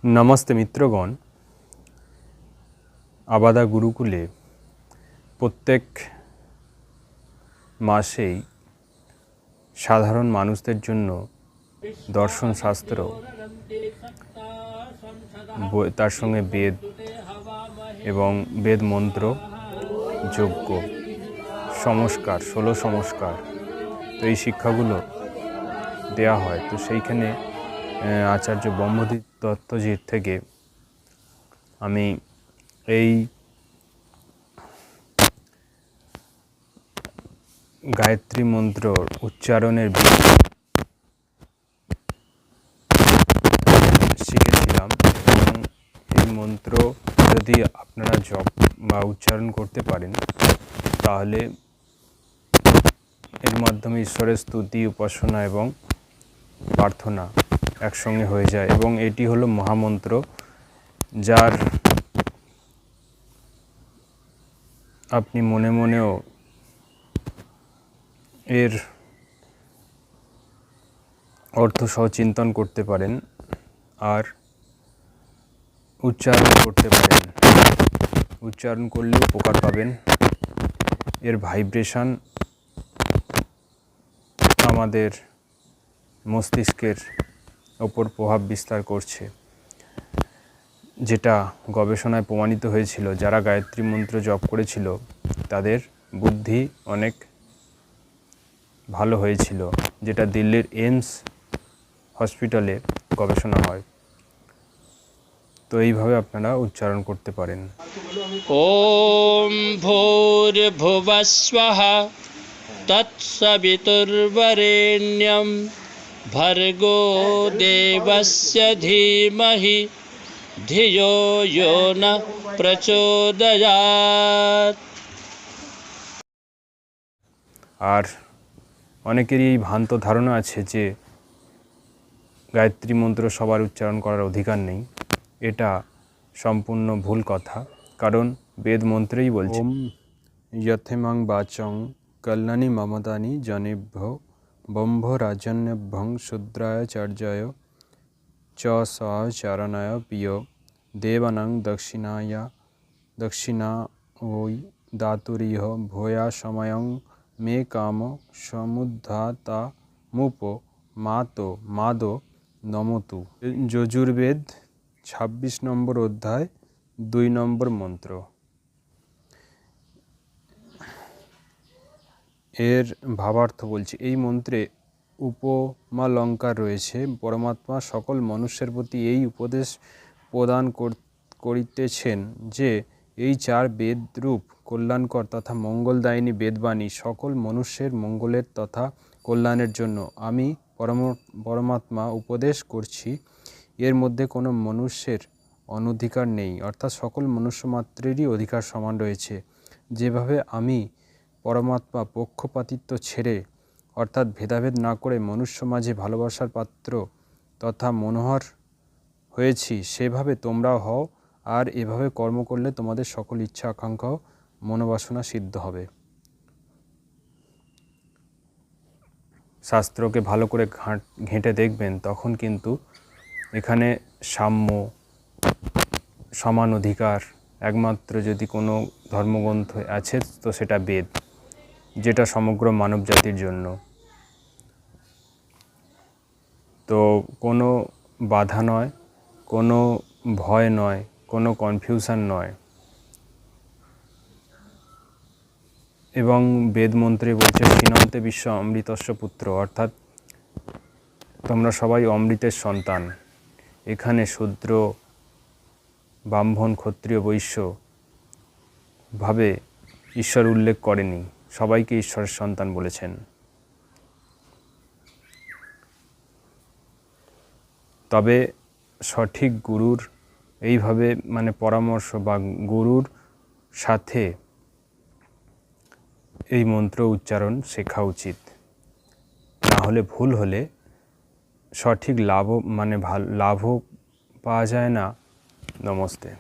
नमस्ते मित्रगण। आबादा गुरुकुले प्रत्येक मासेई साधारण मानुषदेर जन्य दर्शन शास्त्र तार संगे वेद एवं वेद मंत्र यज्ञ संस्कार 16 संस्कार तो ये शिक्षागुलो देया हय। तो सेइखाने आचार्य ब्रह्मदीप दत्तजीर थेके आमी এই गायत्री मंत्र उच्चारणের শিখেছিলাম এবং এই মন্ত্র যদি আপনারা জপ বা উচ্চারণ করতে পারেন তাহলে এর মাধ্যমে ঈশ্বরের স্তুতি উপাসনা এবং প্রার্থনা একসঙ্গে হয়ে যায় এবং এটি হলো মহামন্ত্র যার আপনি মনে মনেও এর অর্থ সহ চিন্তন করতে পারেন আর উচ্চারণ করতে পারেন। উচ্চারণ করলে উপকার পাবেন। এর ভাইব্রেশন আমাদের মস্তিষ্কের ওপর প্রভাব বিস্তার করছে, যেটা গবেষণায় প্রমাণিত হয়েছিল। যারা গায়ত্রী মন্ত্র জপ করেছিল তাদের বুদ্ধি অনেক ভালো হয়েছিল, যেটা দিল্লির এইমস হসপিটালে গবেষণা হয়। তো এইভাবে আপনারা উচ্চারণ করতে পারেন। ওম ভূর্ভুবস্বঃ তৎসবিতুর্বরেণ্যম ভর্গো দেবস্য ধীমহি ধিয়ো यो न প্রচোদয়াৎ। আর অনেকেরই এই ভ্রান্ত ধারণা আছে যে গায়ত্রী মন্ত্র সবার উচ্চারণ করার অধিকার নেই। এটা সম্পূর্ণ ভুল কথা, কারণ বেদ মন্ত্রেই বলছে ওম যথেমাং বাচং কল্যাণী মমতানি জনেভ্যো ব্রহ্ম রাজন্যভ্যং শূদ্রাচার্যায় চ সহচারণায় প্রিয় দেবানাং দক্ষিণা ওই দাতুরিহ ভূয়া সময়ং মে কাম সমুদ্ধাতা মুপ মাদো নমতু। যজুর্বেদ 26 নম্বর অধ্যায় 2 নম্বর মন্ত্র। এর ভাবার্থ বলছি, এই মন্ত্রে উপমালঙ্কার রয়েছে। পরমাত্মা সকল মনুষ্যের প্রতি এই উপদেশ প্রদান করিতেছেন যে এই 4 বেদরূপ কল্যাণকর তথা মঙ্গলদায়িনী বেদবাণী সকল মনুষ্যের মঙ্গলের তথা কল্যাণের জন্য আমি পরমাত্মা উপদেশ করছি। এর মধ্যে কোনো মনুষ্যের অনধিকার নেই, অর্থাৎ সকল মনুষ্য মাত্রেরই অধিকার সমান রয়েছে। যেভাবে আমি পরমাত্মা পক্ষপাতিত্ব ছেড়ে অর্থাৎ ভেদাভেদ না করে মনুষ্য মাঝে ভালোবাসার পাত্র তথা মনোহর হয়েছি, সেভাবে তোমরাও হও। আর এভাবে কর্ম করলে তোমাদের সকল ইচ্ছা আকাঙ্ক্ষা মনোবাসনা সিদ্ধ হবে। শাস্ত্রকে ভালো করে ঘেঁটে দেখবেন, তখন কিন্তু এখানে সাম্য সমান অধিকার একমাত্র যদি কোনো ধর্মগ্রন্থ আছে তো সেটা বেদ, যেটা সমগ্র মানব জাতির জন্য। তো কোনো বাধা নয়, কোনো ভয় নয়, কোনো কনফিউশন নয়। এবং বেদ মন্ত্রে বলছে ক্ষীণন্তে বিশ্ব অমৃতস্য পুত্র, অর্থাৎ তোমরা সবাই অমৃতের সন্তান। এখানে শূদ্র ব্রাহ্মণ ক্ষত্রিয় বৈশ্য ভাবে ঈশ্বর উল্লেখ করেনি, সবাইকে ঈশ্বরের সন্তান বলেছেন। তবে সঠিক গুরুর এইভাবে পরামর্শ বা গুরুর সাথে এই মন্ত্র উচ্চারণ শেখা উচিত, না হলে ভুল হলে সঠিক লাভও পাওয়া যায় না। নমস্তে।